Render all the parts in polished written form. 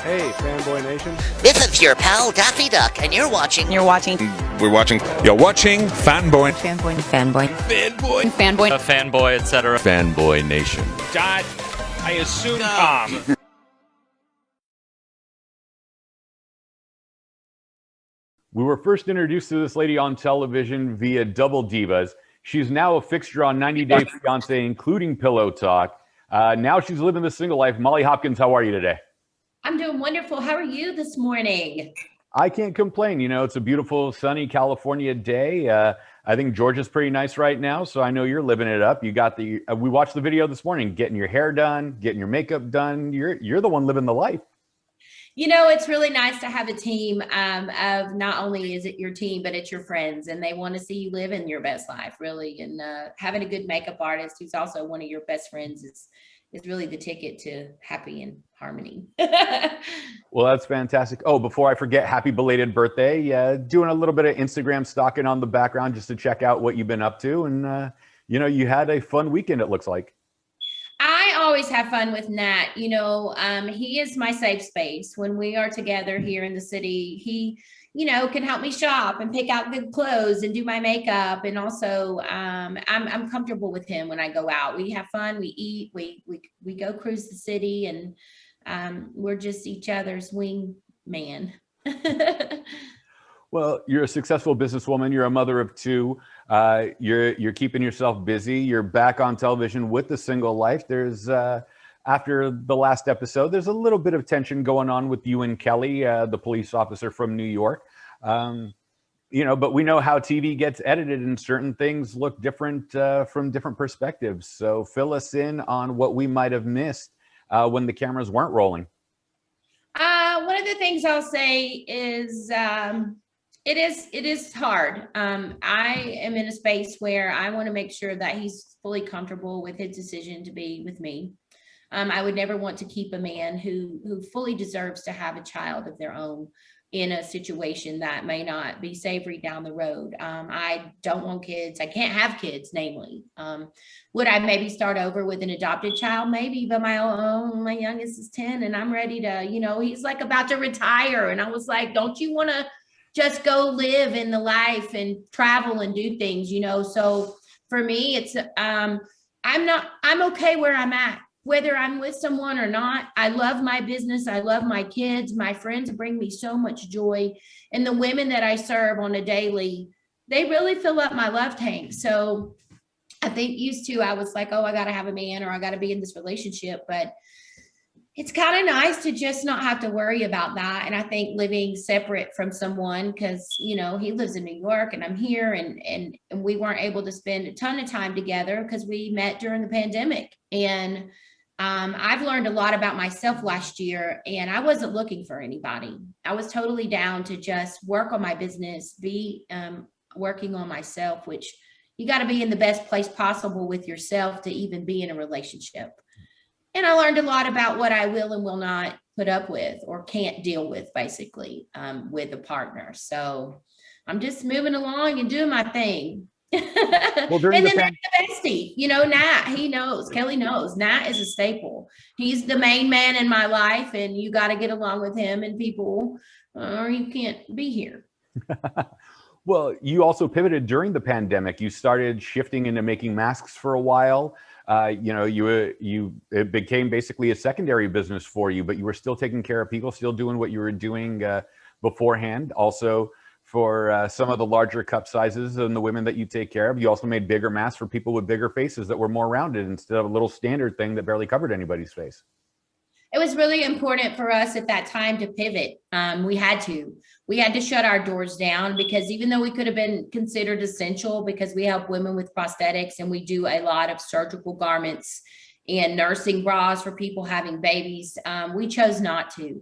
Hey, Fanboy Nation. This is your pal Daffy Duck, and you're watching. We're watching Fanboy. Fanboy, fanboy, etc. Fanboy Nation. Dot, I assume Tom. We were first introduced to this lady on television via Double Divas. She's now a fixture on 90 Day Fiance, including Pillow Talk. Now she's living the single life. Molly Hopkins, how are you today? I'm doing wonderful. How are you this morning? I can't complain. You know, it's a beautiful, sunny California day. I think Georgia's pretty nice right now, so I know you're living it up. You got the. We watched the video this morning. Getting your hair done, getting your makeup done. You're the one living the life. You know, it's really nice to have a team of not only is it your team, but it's your friends, and they want to see you living your best life, really. And having a good makeup artist who's also one of your best friends is really the ticket to happy and harmony. Well, that's fantastic. Oh, before I forget, happy belated birthday. Doing a little bit of Instagram stalking on the background just to check out what you've been up to. And, you had a fun weekend, it looks like. I always have fun with Nat. You know, he is my safe space. When we are together here in the city, he, can help me shop and pick out good clothes and do my makeup. And also, I'm comfortable with him when I go out. We have fun, we eat, we go cruise the city, and we're just each other's wing man. Well, you're a successful businesswoman. You're a mother of two. You're keeping yourself busy. You're back on television with the single life. There's after the last episode, there's a little bit of tension going on with you and Kelly, the police officer from New York. But we know how TV gets edited, and certain things look different from different perspectives. So fill us in on what we might have missed when the cameras weren't rolling. One of the things I'll say is it is hard. I am in a space where I want to make sure that he's fully comfortable with his decision to be with me. I would never want to keep a man who fully deserves to have a child of their own in a situation that may not be savory down the road. I don't want kids. I can't have kids, namely. Would I maybe start over with an adopted child? Maybe, but my youngest is 10 and I'm ready to, he's like about to retire. And I was like, don't you want to just go live in the life and travel and do things, So for me, it's, I'm okay where I'm at. Whether I'm with someone or not, I love my business. I love my kids. My friends bring me so much joy. And the women that I serve on a daily, they really fill up my love tank. So I think used to, I was like, oh, I got to have a man or I got to be in this relationship. But it's kind of nice to just not have to worry about that. And I think living separate from someone, because, he lives in New York and I'm here, and we weren't able to spend a ton of time together because we met during the pandemic. And I've learned a lot about myself last year, and I wasn't looking for anybody. I was totally down to just work on my business, be working on myself, which you got to be in the best place possible with yourself to even be in a relationship. And I learned a lot about what I will and will not put up with or can't deal with, basically, with a partner. So I'm just moving along and doing my thing. Well, and then the bestie, Nat, he knows, Kelly knows, Nat is a staple. He's the main man in my life, and you got to get along with him and people, or you can't be here. Well, you also pivoted during the pandemic. You started shifting into making masks for a while. It became basically a secondary business for you, but you were still taking care of people, still doing what you were doing beforehand. Also, for some of the larger cup sizes and the women that you take care of, you also made bigger masks for people with bigger faces that were more rounded instead of a little standard thing that barely covered anybody's face. It was really important for us at that time to pivot. We had to shut our doors down, because even though we could have been considered essential because we help women with prosthetics and we do a lot of surgical garments and nursing bras for people having babies, we chose not to.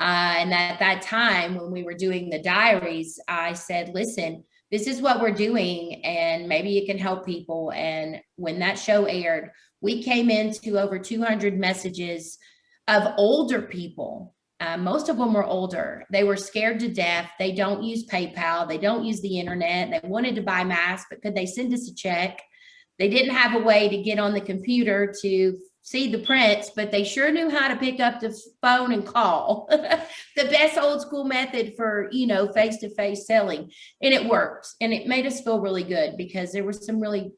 And at that time, when we were doing the diaries, I said, listen, this is what we're doing, and maybe it can help people. And when that show aired, we came into over 200 messages of older people. Most of them were older. They were scared to death. They don't use PayPal. They don't use the internet. They wanted to buy masks, but could they send us a check? They didn't have a way to get on the computer to see the prints, but they sure knew how to pick up the phone and call. The best old school method for, face-to-face selling. And it worked. And it made us feel really good because there were some really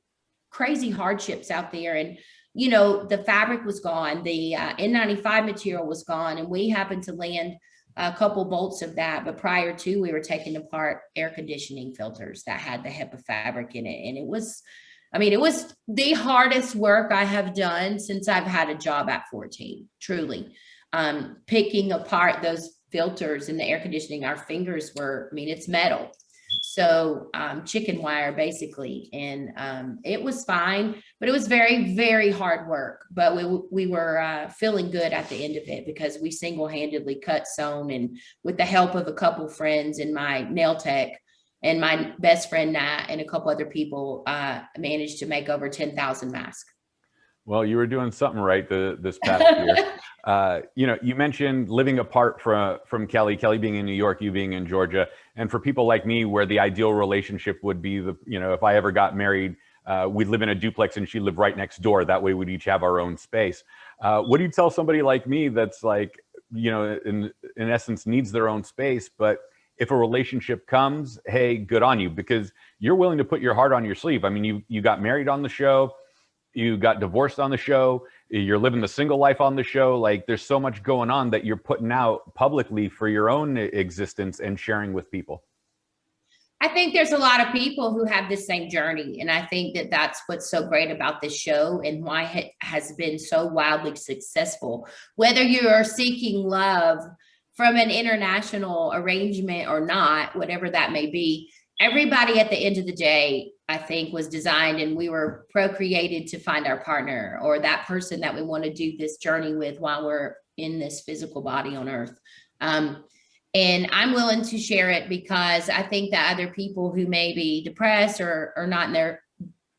crazy hardships out there. And, the fabric was gone. The N95 material was gone. And we happened to land a couple bolts of that. But prior to, we were taking apart air conditioning filters that had the HEPA fabric in it. And it was the hardest work I have done since I've had a job at 14, truly. Picking apart those filters in the air conditioning, our fingers were, it's metal. So chicken wire basically. And it was fine, but it was very, very hard work. But we were feeling good at the end of it because we single-handedly cut, sewn, and with the help of a couple friends and my nail tech, and my best friend, Nat, and a couple other people managed to make over 10,000 masks. Well, you were doing something right this past year. You mentioned living apart from Kelly being in New York, you being in Georgia. And for people like me, where the ideal relationship would be if I ever got married, we'd live in a duplex and she'd live right next door. That way we'd each have our own space. What do you tell somebody like me that's like, in essence needs their own space, but if a relationship comes, hey, good on you, because you're willing to put your heart on your sleeve. I mean, you got married on the show, you got divorced on the show, you're living the single life on the show. Like there's so much going on that you're putting out publicly for your own existence and sharing with people. I think there's a lot of people who have this same journey. And I think that that's what's so great about this show and why it has been so wildly successful. Whether you are seeking love from an international arrangement or not, whatever that may be, everybody at the end of the day, I think, was designed and we were procreated to find our partner or that person that we want to do this journey with while we're in this physical body on earth. And I'm willing to share it because I think that other people who may be depressed or not in their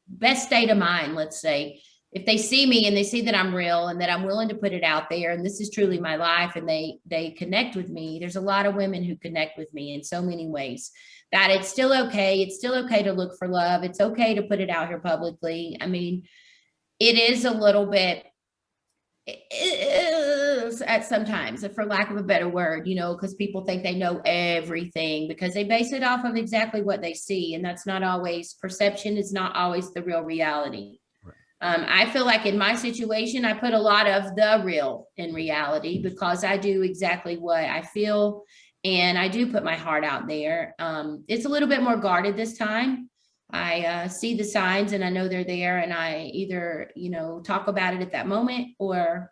best state of mind, let's say, if they see me and they see that I'm real and that I'm willing to put it out there and this is truly my life and they connect with me, there's a lot of women who connect with me in so many ways that it's still okay. It's still okay to look for love. It's okay to put it out here publicly. I mean, it is a little bit at sometimes, for lack of a better word, because people think they know everything because they base it off of exactly what they see. And that's not always perception. It's not always the real reality. I feel like in my situation, I put a lot of the real in reality because I do exactly what I feel and I do put my heart out there. It's a little bit more guarded this time. I see the signs and I know they're there and I either, talk about it at that moment or,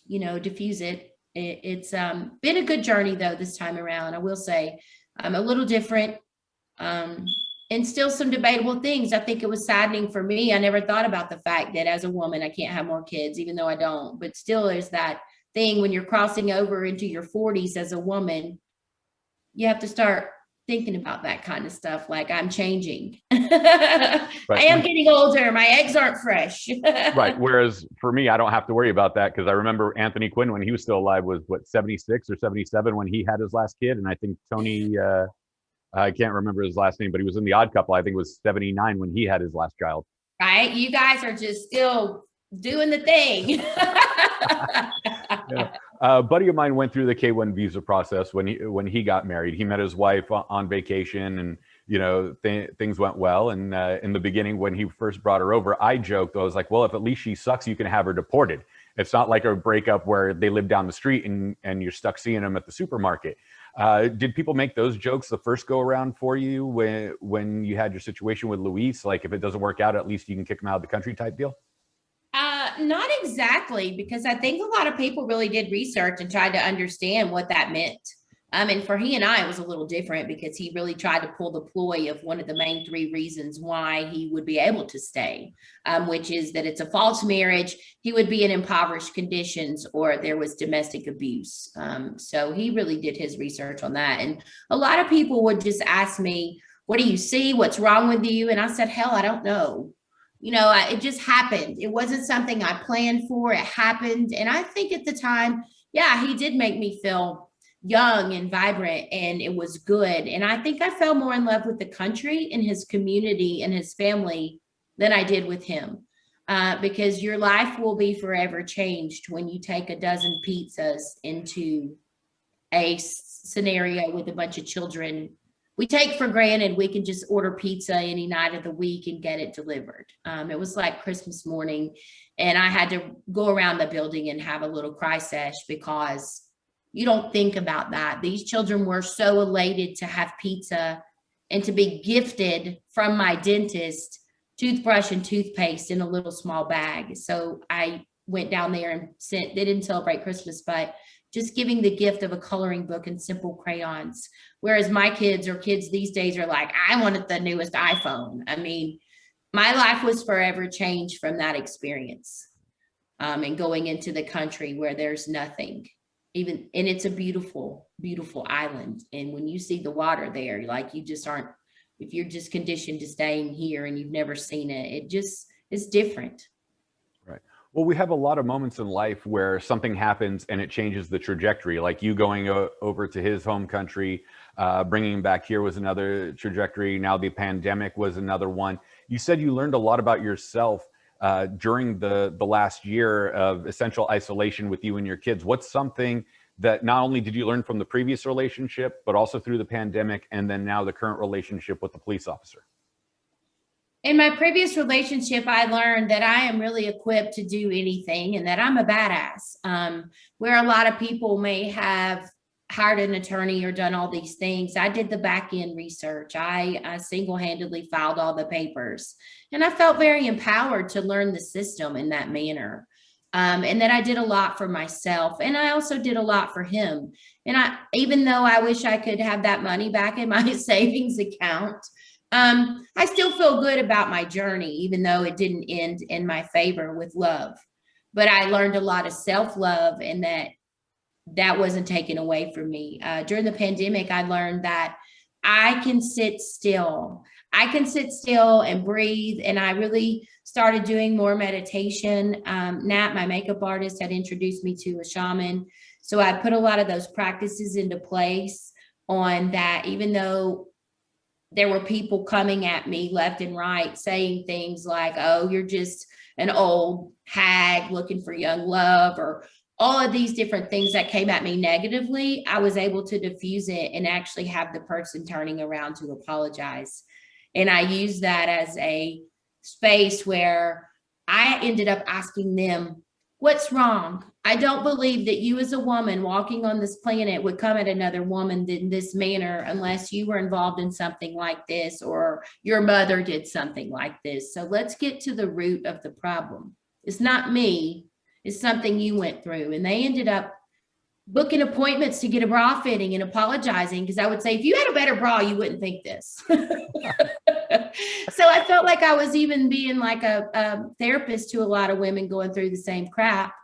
diffuse it. It's been a good journey though this time around. I will say I'm a little different. And still some debatable things. I think it was saddening for me. I never thought about the fact that as a woman, I can't have more kids, even though I don't. But still, there's that thing when you're crossing over into your 40s as a woman, you have to start thinking about that kind of stuff. Like I'm changing. I am getting older. My eggs aren't fresh. Right. Whereas for me, I don't have to worry about that because I remember Anthony Quinn when he was still alive was 76 or 77 when he had his last kid. And I think Tony, I can't remember his last name, but he was in The Odd Couple. I think it was 79 when he had his last child. Right. You guys are just still doing the thing. Yeah. A buddy of mine went through the K-1 visa process when he got married. He met his wife on vacation and, things went well. And in the beginning, when he first brought her over, I joked, I was like, well, if at least she sucks, you can have her deported. It's not like a breakup where they live down the street and you're stuck seeing them at the supermarket. Did people make those jokes the first go around for you when you had your situation with Luis? Like if it doesn't work out, at least you can kick him out of the country type deal? Not exactly, because I think a lot of people really did research and tried to understand what that meant. And for he and I, it was a little different because he really tried to pull the ploy of one of the main 3 reasons why he would be able to stay, which is that it's a false marriage. He would be in impoverished conditions or there was domestic abuse. So he really did his research on that. And a lot of people would just ask me, what do you see? What's wrong with you? And I said, hell, I don't know. It just happened. It wasn't something I planned for. It happened. And I think at the time, yeah, he did make me feel young and vibrant and it was good. And I think I fell more in love with the country and his community and his family than I did with him. because your life will be forever changed when you take a dozen pizzas into a scenario with a bunch of children. We take for granted we can just order pizza any night of the week and get it delivered. It was like Christmas morning, and I had to go around the building and have a little cry sesh because you don't think about that. These children were so elated to have pizza and to be gifted from my dentist toothbrush and toothpaste in a little small bag. So I went down there and they didn't celebrate Christmas, but just giving the gift of a coloring book and simple crayons. Whereas my kids these days are like, I wanted the newest iPhone. I mean, my life was forever changed from that experience. And going into the country where there's nothing, and it's a beautiful, beautiful island. And when you see the water there, like you just aren't, if you're just conditioned to staying here and you've never seen it, it's different. Right. Well, we have a lot of moments in life where something happens and it changes the trajectory, like you going over to his home country, bringing him back here was another trajectory. Now the pandemic was another one. You said you learned a lot about yourself during the last year of essential isolation with you and your kids. What's something that not only did you learn from the previous relationship, but also through the pandemic, and then now the current relationship with the police officer? In my previous relationship, I learned that I am really equipped to do anything and that I'm a badass. Where a lot of people may have hired an attorney or done all these things, I did the back end research. I single-handedly filed all the papers, and I felt very empowered to learn the system in that manner. And that I did a lot for myself, and I also did a lot for him. And even though I wish I could have that money back in my savings account, I still feel good about my journey, even though it didn't end in my favor with love. But I learned a lot of self-love, and that wasn't taken away from me. During the pandemic, I learned that I can sit still. I can sit still and breathe. And I really started doing more meditation. Nat, my makeup artist, had introduced me to a shaman. So I put a lot of those practices into place on that, even though there were people coming at me left and right saying things like, oh, you're just an old hag looking for young love, or all of these different things that came at me negatively. I was able to diffuse it and actually have the person turning around to apologize. And I used that as a space where I ended up asking them, what's wrong? I don't believe that you as a woman walking on this planet would come at another woman in this manner unless you were involved in something like this or your mother did something like this. So let's get to the root of the problem. It's not me. It's something you went through. And they ended up booking appointments to get a bra fitting and apologizing, because I would say, if you had a better bra, you wouldn't think this. So I felt like I was even being like a therapist to a lot of women going through the same crap.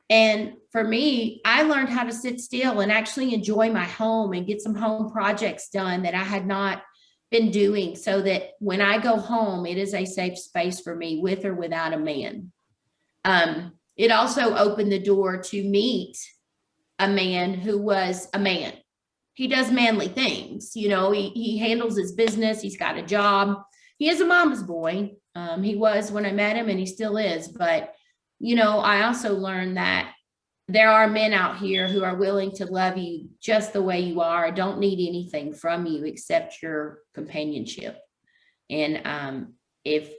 And for me, I learned how to sit still and actually enjoy my home and get some home projects done that I had not been doing, so that when I go home, it is a safe space for me, with or without a man. It also opened the door to meet a man who was a man. He does manly things. You know, he handles his business. He's got a job. He is a mama's boy. He was when I met him, and he still is. But, you know, I also learned that there are men out here who are willing to love you just the way you are. Don't need anything from you except your companionship. And if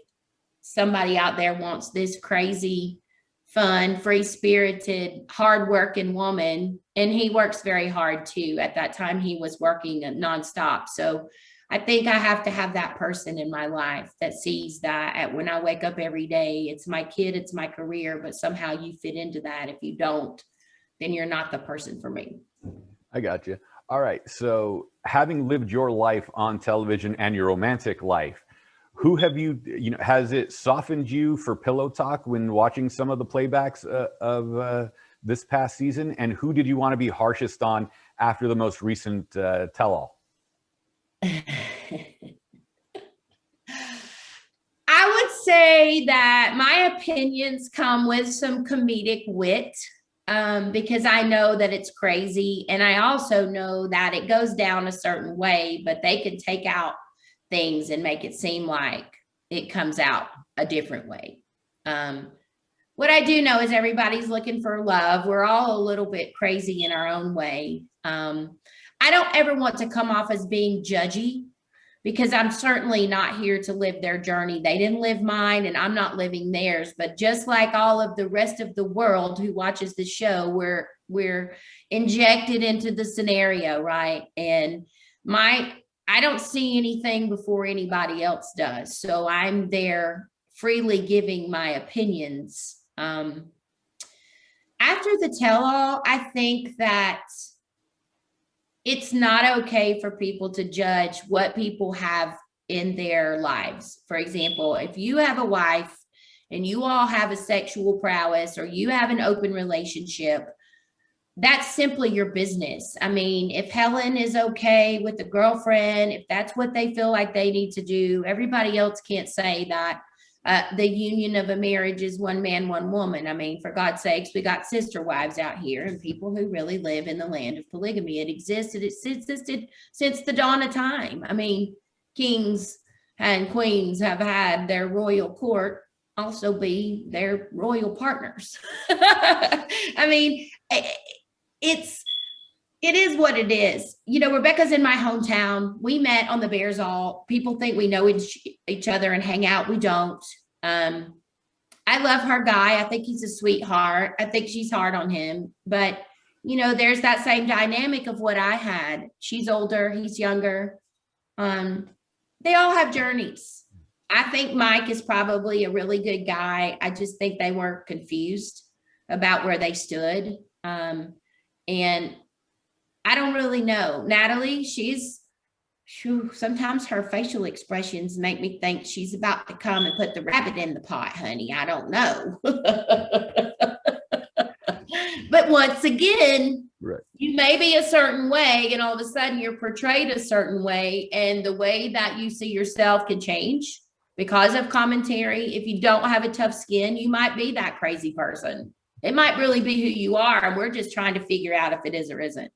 somebody out there wants this crazy, fun, free-spirited, hard-working woman, and he works very hard too. At that time, he was working nonstop. So I think I have to have that person in my life that sees that when I wake up every day, it's my kid, it's my career, but somehow you fit into that. If you don't, then you're not the person for me. I got you. All right. So having lived your life on television and your romantic life, who have has it softened you for pillow talk when watching some of the playbacks of this past season? And who did you want to be harshest on after the most recent tell-all? I would say that my opinions come with some comedic wit, because I know that it's crazy. And I also know that it goes down a certain way, but they can take out things and make it seem like it comes out a different way. What I do know is everybody's looking for love. We're all a little bit crazy in our own way. I don't ever want to come off as being judgy, because I'm certainly not here to live their journey. They didn't live mine and I'm not living theirs. But just like all of the rest of the world who watches the show, we're injected into the scenario, right? And I don't see anything before anybody else does. So I'm there freely giving my opinions. After the tell-all, I think that it's not okay for people to judge what people have in their lives. For example, if you have a wife and you all have a sexual prowess or you have an open relationship, that's simply your business. I mean, if Helen is okay with the girlfriend, if that's what they feel like they need to do, everybody else can't say that the union of a marriage is one man, one woman. I mean, for God's sakes, we got sister wives out here and people who really live in the land of polygamy. It existed since the dawn of time. I mean, kings and queens have had their royal court also be their royal partners. I mean, it is what it is. You know, Rebecca's in my hometown. We met on the Bears All. People think we know each other and hang out. We don't. I love her guy. I think he's a sweetheart. I think she's hard on him. But, you know, there's that same dynamic of what I had. She's older. He's younger. They all have journeys. I think Mike is probably a really good guy. I just think they were confused about where they stood. And I don't really know. Natalie, sometimes her facial expressions make me think she's about to come and put the rabbit in the pot, honey. I don't know. But once again, right, you may be a certain way and all of a sudden you're portrayed a certain way, and the way that you see yourself can change because of commentary. If you don't have a tough skin, you might be that crazy person. It might really be who you are, and we're just trying to figure out if it is or isn't.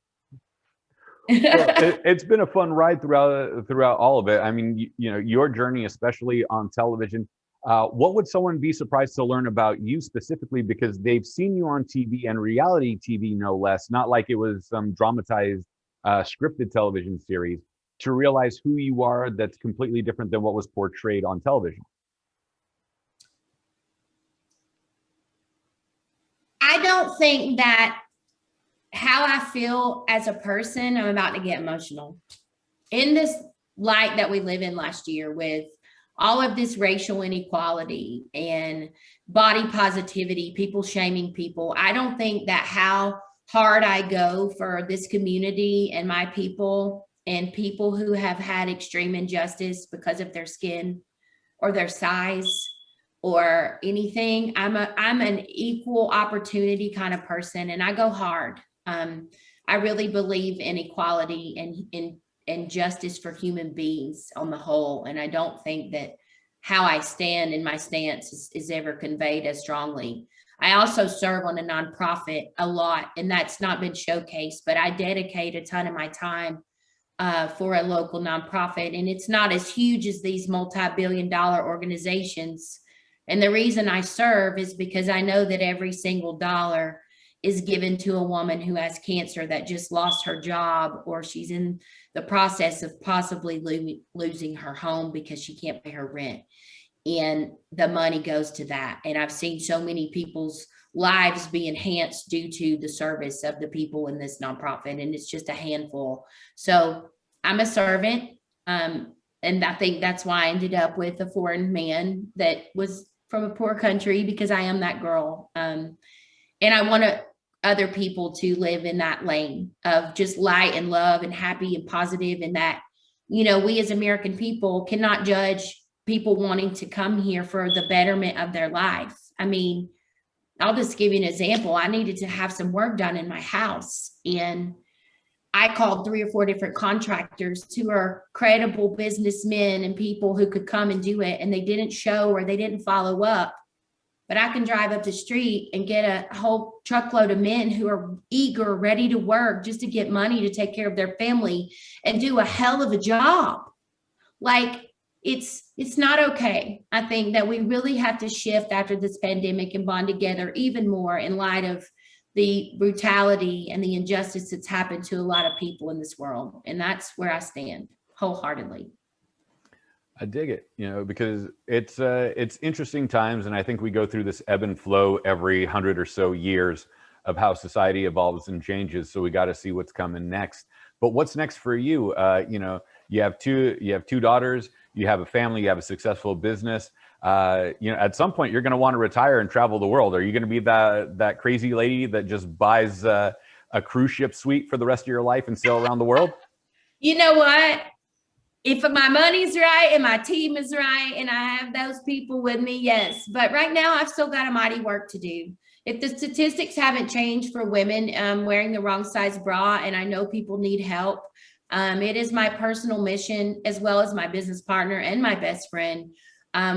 Well, it's been a fun ride throughout all of it. I mean, you know, your journey, especially on television. What would someone be surprised to learn about you specifically, because they've seen you on TV and reality TV, no less, not like it was some dramatized, scripted television series, to realize who you are that's completely different than what was portrayed on television? I don't think that how I feel as a person, I'm about to get emotional. In this light that we live in last year with all of this racial inequality and body positivity, people shaming people, I don't think that how hard I go for this community and my people and people who have had extreme injustice because of their skin or their size or anything. I'm an equal opportunity kind of person, and I go hard. I really believe in equality and justice for human beings on the whole. And I don't think that how I stand in my stance is ever conveyed as strongly. I also serve on a nonprofit a lot, and that's not been showcased, but I dedicate a ton of my time for a local nonprofit. And it's not as huge as these multi-billion-dollar organizations. And the reason I serve is because I know that every single dollar is given to a woman who has cancer that just lost her job, or she's in the process of possibly losing her home because she can't pay her rent. And the money goes to that. And I've seen so many people's lives be enhanced due to the service of the people in this nonprofit. And it's just a handful. So I'm a servant. And I think that's why I ended up with a foreign man that was from a poor country, because I am that girl. And I want other people to live in that lane of just light and love and happy and positive, and that, you know, we as American people cannot judge people wanting to come here for the betterment of their life. I mean, I'll just give you an example. I needed to have some work done in my house, and I called 3 or 4 different contractors who are credible businessmen and people who could come and do it, and they didn't show or they didn't follow up. But I can drive up the street and get a whole truckload of men who are eager, ready to work just to get money to take care of their family and do a hell of a job. Like, it's not okay. I think that we really have to shift after this pandemic and bond together even more in light of the brutality and the injustice that's happened to a lot of people in this world. And that's where I stand wholeheartedly. I dig it, because it's interesting times, and I think we go through this ebb and flow every 100 or so years of how society evolves and changes. So we got to see what's coming next. But what's next for you? You have two daughters, you have a family, you have a successful business. At some point you're going to want to retire and travel the world. Are you going to be that crazy lady that just buys a cruise ship suite for the rest of your life and sail around the world? You know what? If my money's right and my team is right and I have those people with me, yes. But right now I've still got a mighty work to do. If the statistics haven't changed for women wearing the wrong size bra, and I know people need help, it is my personal mission, as well as my business partner and my best friend.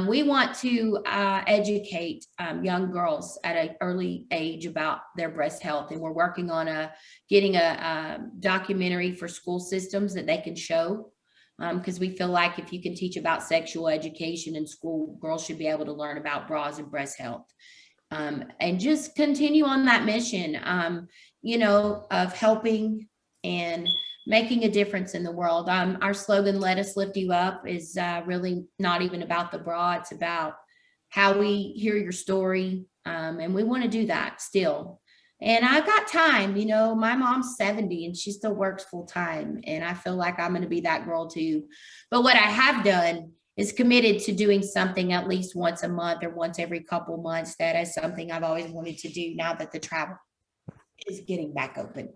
We want to educate young girls at an early age about their breast health. And we're working on getting a documentary for school systems that they can show. Because we feel like if you can teach about sexual education in school, girls should be able to learn about bras and breast health. And just continue on that mission, of helping and making a difference in the world. Our slogan, "Let us lift you up," is really not even about the bra. It's about how we hear your story. And we want to do that still. And I've got time, my mom's 70 and she still works full time. And I feel like I'm going to be that girl too. But what I have done is committed to doing something at least once a month or once every couple months. That is something I've always wanted to do now that the travel is getting back open.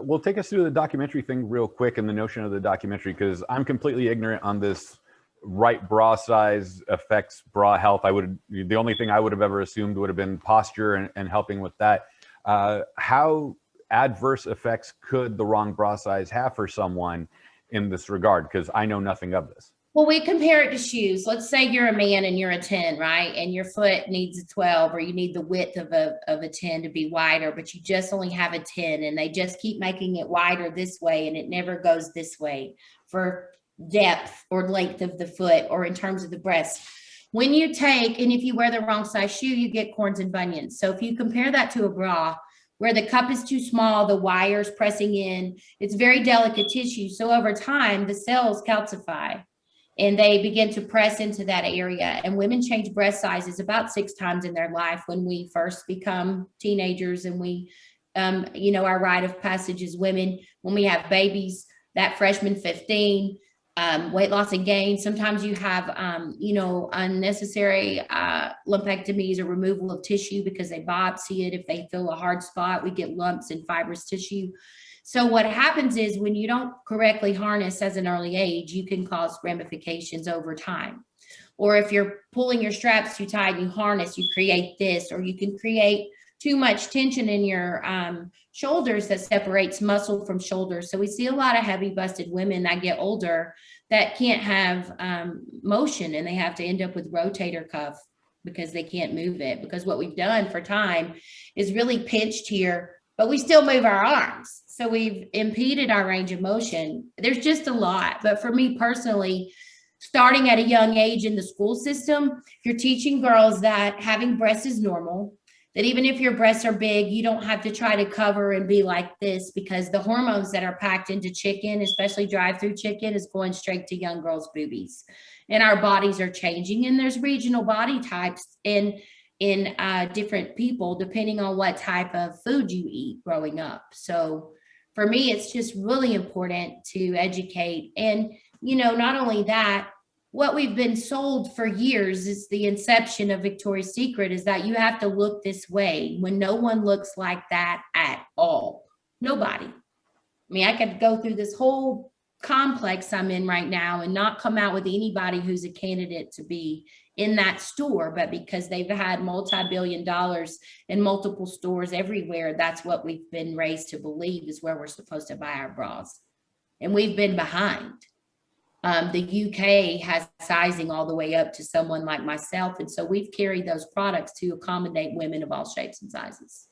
Well, take us through the documentary thing real quick and the notion of the documentary, because I'm completely ignorant on this right bra size affects bra health. The only thing I would have ever assumed would have been posture and helping with that. How adverse effects could the wrong bra size have for someone in this regard? Because I know nothing of this. Well, we compare it to shoes. Let's say you're a man and you're a 10, right? And your foot needs a 12, or you need the width of a 10 to be wider, but you just only have a 10 and they just keep making it wider this way and it never goes this way for depth or length of the foot or in terms of the breast. When you if you wear the wrong size shoe, you get corns and bunions. So if you compare that to a bra, where the cup is too small, the wire's pressing in, it's very delicate tissue. So over time, the cells calcify and they begin to press into that area. And women change breast sizes about 6 times in their life when we first become teenagers. And we, our rite of passage as women, when we have babies, that freshman 15, weight loss and gain. Sometimes you have, unnecessary lumpectomies or removal of tissue because they biopsy it. If they feel a hard spot, we get lumps in fibrous tissue. So what happens is when you don't correctly harness as an early age, you can cause ramifications over time. Or if you're pulling your straps too tight and you harness, you create this, or you can create too much tension in your shoulders that separates muscle from shoulder. So we see a lot of heavy busted women that get older that can't have motion, and they have to end up with rotator cuff because they can't move it. Because what we've done for time is really pinched here, but we still move our arms. So we've impeded our range of motion. There's just a lot. But for me personally, starting at a young age in the school system, you're teaching girls that having breasts is normal, that even if your breasts are big, you don't have to try to cover and be like this, because the hormones that are packed into chicken, especially drive-through chicken, is going straight to young girls' boobies. And our bodies are changing, and there's regional body types in different people, depending on what type of food you eat growing up. So for me, it's just really important to educate. And, not only that, what we've been sold for years is the inception of Victoria's Secret is that you have to look this way when no one looks like that at all. Nobody. I mean, I could go through this whole complex I'm in right now and not come out with anybody who's a candidate to be in that store, but because they've had multi-billion dollars in multiple stores everywhere, that's what we've been raised to believe is where we're supposed to buy our bras. And we've been behind. The UK has sizing all the way up to someone like myself. And so we've carried those products to accommodate women of all shapes and sizes.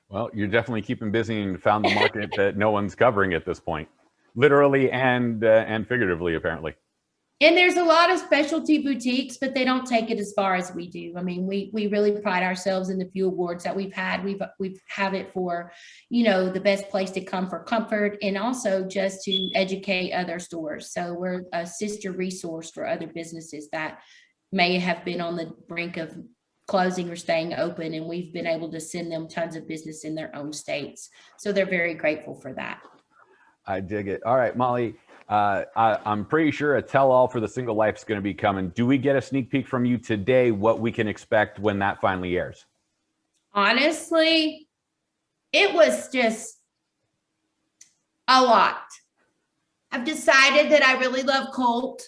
Well, you're definitely keeping busy and found the market that no one's covering at this point, literally and figuratively, apparently. And there's a lot of specialty boutiques, but they don't take it as far as we do. I mean, we really pride ourselves in the few awards that we've had. We've have it for, the best place to come for comfort, and also just to educate other stores. So we're a sister resource for other businesses that may have been on the brink of closing or staying open, and we've been able to send them tons of business in their own states. So they're very grateful for that. I dig it. All right, Molly. I'm pretty sure a tell-all for the single life is going to be coming. Do we get a sneak peek from you today, what we can expect when that finally airs? Honestly, it was just a lot. I've decided that I really love Colt.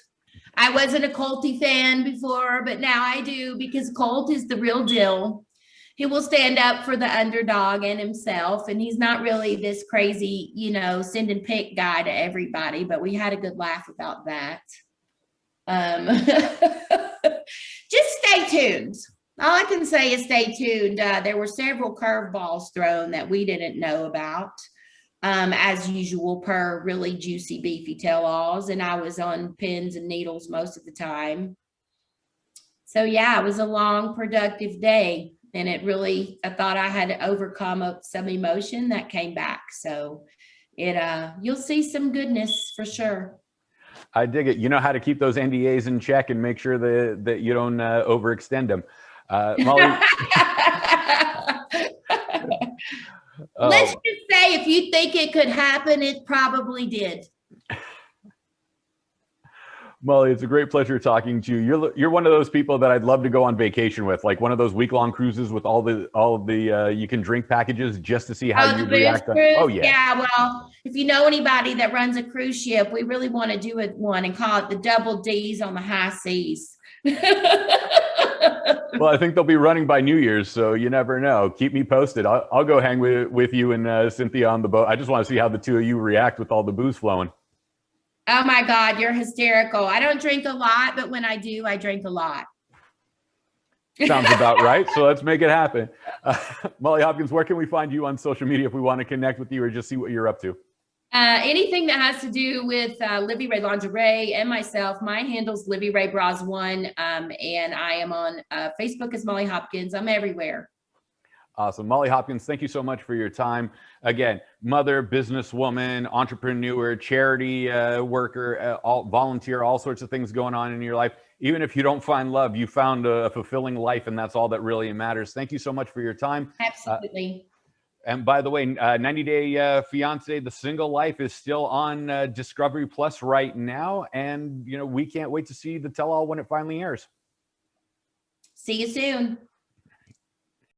I wasn't a Colty fan before, but now I do, because Colt is the real deal. He will stand up for the underdog and himself. And he's not really this crazy, send and pick guy to everybody, but we had a good laugh about that. Just stay tuned. All I can say is stay tuned. There were several curveballs thrown that we didn't know about, as usual, per really juicy, beefy tell-alls. And I was on pins and needles most of the time. So yeah, it was a long, productive day. And it really, I thought I had to overcome some emotion that came back. So you'll see some goodness for sure. I dig it. You know how to keep those NDAs in check and make sure that you don't overextend them. Molly. Let's just say, if you think it could happen, it probably did. Molly, it's a great pleasure talking to you. You're one of those people that I'd love to go on vacation with, like one of those week-long cruises with all of the you can drink packages, just to see how you react. Oh yeah. Yeah. Well, if you know anybody that runs a cruise ship, we really want to do one and call it the Double D's on the high seas. Well, I think they'll be running by New Year's, so you never know. Keep me posted. I'll go hang with you and Cynthia on the boat. I just want to see how the two of you react with all the booze flowing. Oh my God, you're hysterical. I don't drink a lot, but when I do, I drink a lot. Sounds about right. So let's make it happen. Molly Hopkins, where can we find you on social media if we want to connect with you or just see what you're up to? Anything that has to do with LiviRae Lingerie and myself, my handle's LiviRae Bras 1, and I am on Facebook as Molly Hopkins. I'm everywhere. Awesome. Molly Hopkins, thank you so much for your time. Again, mother, businesswoman, entrepreneur, charity worker, volunteer, all sorts of things going on in your life. Even if you don't find love, you found a fulfilling life, and that's all that really matters. Thank you so much for your time. Absolutely. And by the way, 90 Day Fiance, The Single Life is still on Discovery Plus right now. And, we can't wait to see the tell-all when it finally airs. See you soon.